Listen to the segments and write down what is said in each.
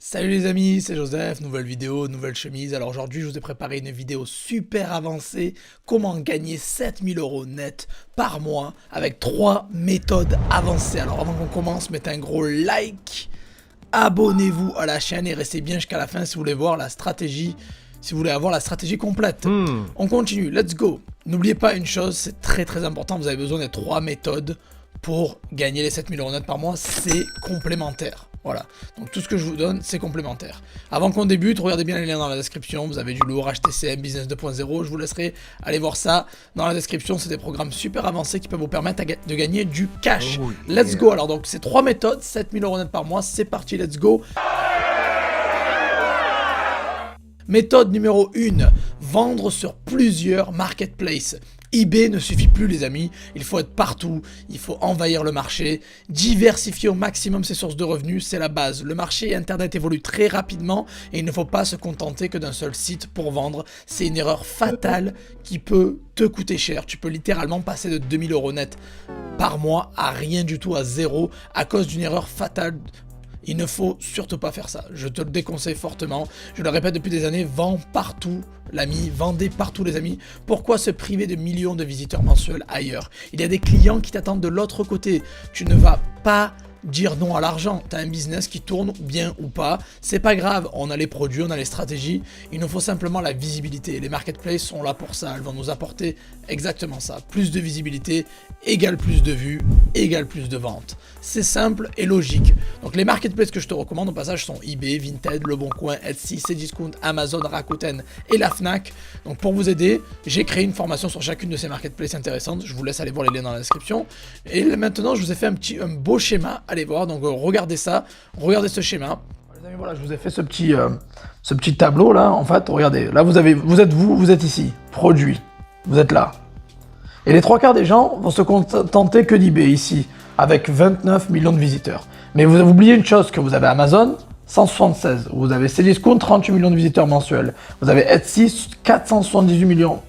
Salut les amis, c'est Joseph, nouvelle vidéo, nouvelle chemise. Alors aujourd'hui je vous ai préparé une vidéo super avancée, comment gagner 7000 € net par mois avec 3 méthodes avancées. Alors avant qu'on commence, mettez un gros like, abonnez-vous à la chaîne et restez bien jusqu'à la fin si vous voulez voir la stratégie, si vous voulez avoir la stratégie complète. On continue, let's go. N'oubliez pas une chose, c'est très important, vous avez besoin des 3 méthodes pour gagner les 7000 € net par mois, c'est complémentaire. Voilà, donc tout ce que je vous donne, c'est complémentaire. Avant qu'on débute, regardez bien les liens dans la description, vous avez du lourd, HTCM, Business 2.0, je vous laisserai aller voir ça dans la description, c'est des programmes super avancés qui peuvent vous permettre de gagner du cash. Let's go, alors donc c'est 3 méthodes, 7000 € net par mois, c'est parti, let's go. Méthode numéro 1, vendre sur plusieurs marketplaces. eBay ne suffit plus les amis, il faut être partout, il faut envahir le marché, diversifier au maximum ses sources de revenus, c'est la base. Le marché internet évolue très rapidement et il ne faut pas se contenter que d'un seul site pour vendre. C'est une erreur fatale qui peut te coûter cher. Tu peux littéralement passer de 2000 € net par mois à rien du tout, à zéro, à cause d'une erreur fatale. Il ne faut surtout pas faire ça, je te le déconseille fortement, je le répète depuis des années, vends partout l'ami, vendez partout les amis. Pourquoi se priver de millions de visiteurs mensuels ailleurs? Il y a des clients qui t'attendent de l'autre côté, tu ne vas pas dire non à l'argent, tu as un business qui tourne bien ou pas, c'est pas grave, on a les produits, on a les stratégies, il nous faut simplement la visibilité. Les marketplaces sont là pour ça, elles vont nous apporter exactement ça, plus de visibilité égale plus de vues, égale plus de ventes. C'est simple et logique. Donc les marketplaces que je te recommande au passage sont eBay, Vinted, Leboncoin, Etsy, Cdiscount, Amazon, Rakuten et la Fnac. Donc pour vous aider, j'ai créé une formation sur chacune de ces marketplaces intéressantes, je vous laisse aller voir les liens dans la description. Et maintenant je vous ai fait un beau schéma, allez voir, donc regardez ça, regardez ce schéma. Les amis, voilà, je vous ai fait ce petit tableau là, en fait, regardez, là vous êtes ici, produit, vous êtes là. Et les 3 quarts des gens vont se contenter que d'eBay ici, avec 29 millions de visiteurs. Mais vous avez oublié une chose, que vous avez Amazon, 176, vous avez Cdiscount, 38 millions de visiteurs mensuels, vous avez Etsy, 478 millions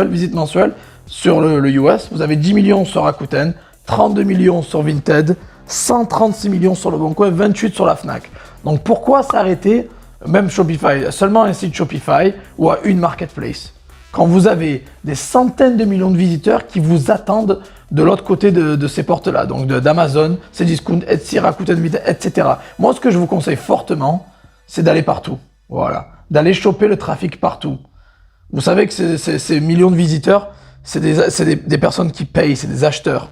visites mensuelles sur le US, vous avez 10 millions sur Rakuten, 32 millions sur Vinted, 136 millions sur Leboncoin, 28 sur la Fnac. Donc pourquoi s'arrêter, même Shopify, seulement un site Shopify ou à une marketplace, quand vous avez des centaines de millions de visiteurs qui vous attendent de l'autre côté de ces portes-là, donc d'Amazon, Cdiscount, Etsy, Rakuten, etc. Moi, ce que je vous conseille fortement, c'est d'aller partout. Voilà, d'aller choper le trafic partout. Vous savez que ces millions de visiteurs, c'est des personnes qui payent, c'est des acheteurs.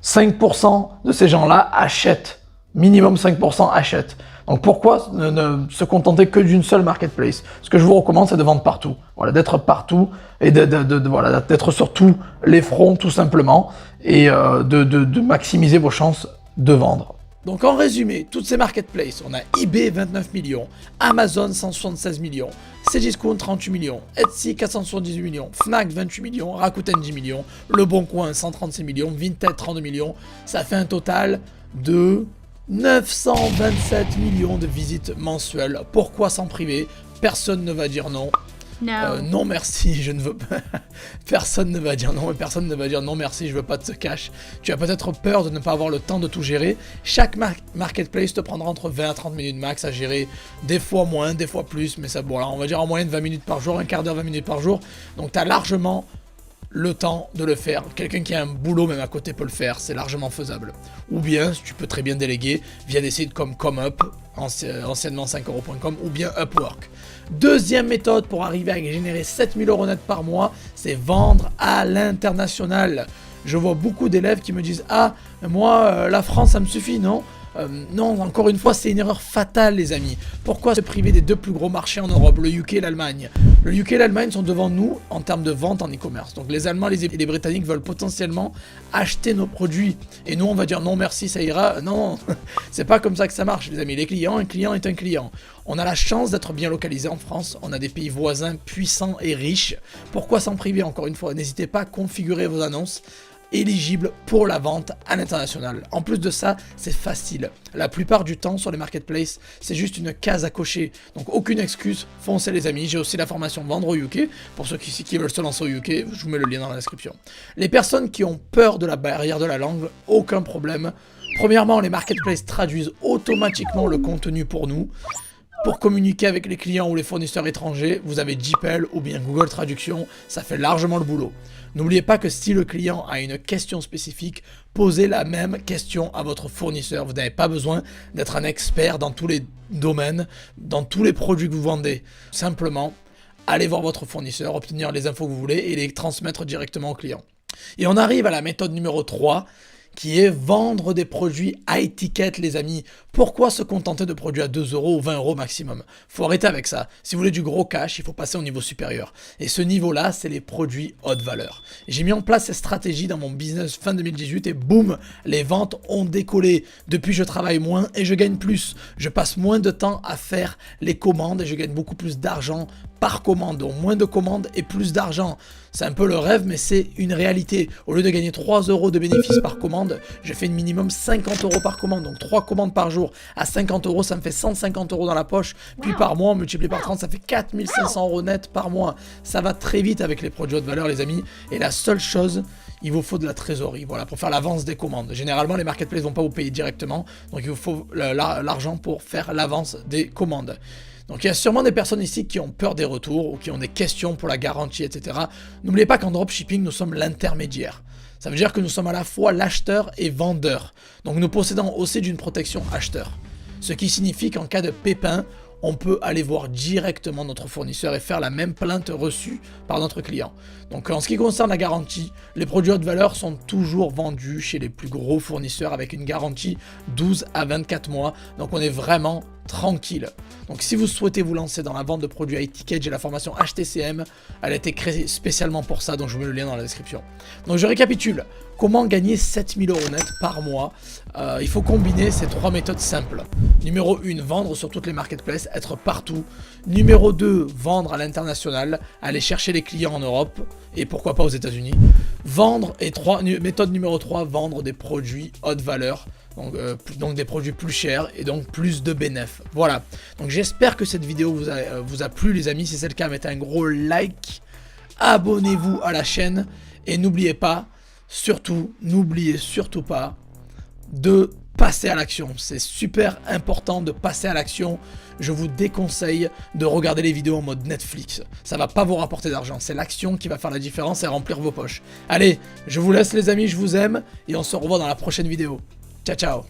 5% de ces gens-là achètent, minimum 5% achètent. Donc pourquoi ne se contenter que d'une seule marketplace? Ce que je vous recommande, c'est de vendre partout. Voilà, d'être partout et voilà, d'être sur tous les fronts tout simplement et de maximiser vos chances de vendre. Donc en résumé, toutes ces marketplaces, on a eBay 29 millions, Amazon 176 millions, Cdiscount 38 millions, Etsy 478 millions, Fnac 28 millions, Rakuten 10 millions, Leboncoin 136 millions, Vinted 32 millions, ça fait un total de 927 millions de visites mensuelles. Pourquoi s'en priver? Personne ne va dire non. Non merci, je ne veux pas. Personne ne va dire non et personne ne va dire non merci, je veux pas de ce cash. Tu as peut-être peur de ne pas avoir le temps de tout gérer. Chaque marketplace te prendra entre 20 à 30 minutes max à gérer, des fois moins, des fois plus, mais ça, bon là, on va dire en moyenne 20 minutes par jour, un quart d'heure, 20 minutes par jour. Donc tu as largement le temps de le faire. Quelqu'un qui a un boulot même à côté peut le faire, c'est largement faisable. Ou bien, tu peux très bien déléguer via des sites comme ComeUp, anciennement 5euros.com, ou bien Upwork. Deuxième méthode pour arriver à générer 7000 € net par mois, c'est vendre à l'international. Je vois beaucoup d'élèves qui me disent « Ah, moi, la France, ça me suffit, non ?» Non, encore une fois, c'est une erreur fatale, les amis. Pourquoi se priver des 2 plus gros marchés en Europe, le UK et l'Allemagne? Le UK et l'Allemagne sont devant nous en termes de vente en e-commerce. Donc les Allemands et les Britanniques veulent potentiellement acheter nos produits. Et nous, on va dire non merci, ça ira. Non, c'est pas comme ça que ça marche, les amis. Les clients, un client est un client. On a la chance d'être bien localisé en France. On a des pays voisins puissants et riches. Pourquoi s'en priver? Encore une fois, n'hésitez pas à configurer vos annonces éligible pour la vente à l'international. En plus de ça, c'est facile. La plupart du temps sur les marketplaces, c'est juste une case à cocher. Donc aucune excuse, foncez les amis. J'ai aussi la formation vendre au UK. Pour ceux qui veulent se lancer au UK, je vous mets le lien dans la description. Les personnes qui ont peur de la barrière de la langue, aucun problème. Premièrement, les marketplaces traduisent automatiquement le contenu pour nous. Pour communiquer avec les clients ou les fournisseurs étrangers, vous avez DeepL ou bien Google Traduction, ça fait largement le boulot. N'oubliez pas que si le client a une question spécifique, posez la même question à votre fournisseur. Vous n'avez pas besoin d'être un expert dans tous les domaines, dans tous les produits que vous vendez. Simplement, allez voir votre fournisseur, obtenir les infos que vous voulez et les transmettre directement au client. Et on arrive à la méthode numéro 3, qui est vendre des produits à étiquette, les amis. Pourquoi se contenter de produits à 2 € ou 20 € maximum? Faut arrêter avec ça. Si vous voulez du gros cash, il faut passer au niveau supérieur. Et ce niveau-là, c'est les produits haute valeur. J'ai mis en place ces stratégies dans mon business fin 2018 et boum, les ventes ont décollé. Depuis, je travaille moins et je gagne plus. Je passe moins de temps à faire les commandes et je gagne beaucoup plus d'argent par commande. Donc moins de commandes et plus d'argent. C'est un peu le rêve, mais c'est une réalité. Au lieu de gagner 3 € de bénéfices par commande, je fais minimum 50 € par commande. Donc 3 commandes par jour à 50 €, ça me fait 150 € dans la poche. Puis par mois, multiplié par 30, ça fait 4500 € net par mois. Ça va très vite avec les produits haute valeur, les amis. Et la seule chose, il vous faut de la trésorerie, voilà, pour faire l'avance des commandes. Généralement, les marketplaces ne vont pas vous payer directement. Donc il vous faut l'argent pour faire l'avance des commandes. Donc il y a sûrement des personnes ici qui ont peur des retours ou qui ont des questions pour la garantie, etc. N'oubliez pas qu'en dropshipping, nous sommes l'intermédiaire. Ça veut dire que nous sommes à la fois l'acheteur et vendeur. Donc nous possédons aussi d'une protection acheteur. Ce qui signifie qu'en cas de pépin, on peut aller voir directement notre fournisseur et faire la même plainte reçue par notre client. Donc en ce qui concerne la garantie, les produits haute valeur sont toujours vendus chez les plus gros fournisseurs avec une garantie 12 à 24 mois. Donc on est vraiment tranquille. Donc si vous souhaitez vous lancer dans la vente de produits à étiquette, j'ai la formation HTCM, elle a été créée spécialement pour ça, donc je vous mets le lien dans la description. Donc je récapitule, comment gagner 7000 € net par mois? Il faut combiner ces 3 méthodes simples. Numéro 1, vendre sur toutes les marketplaces, être partout. Numéro 2, vendre à l'international, aller chercher les clients en Europe et pourquoi pas aux États-Unis. Vendre et méthode numéro 3, vendre des produits haute valeur. Donc des produits plus chers et donc plus de bénéfices. Voilà, donc j'espère que cette vidéo vous a plu les amis. Si c'est le cas, mettez un gros like, abonnez-vous à la chaîne et n'oubliez pas, n'oubliez surtout pas de passer à l'action. C'est super important de passer à l'action. Je vous déconseille de regarder les vidéos en mode Netflix. Ça va pas vous rapporter d'argent. C'est l'action qui va faire la différence et remplir vos poches. Allez, je vous laisse les amis, je vous aime et on se revoit dans la prochaine vidéo. Ciao, ciao.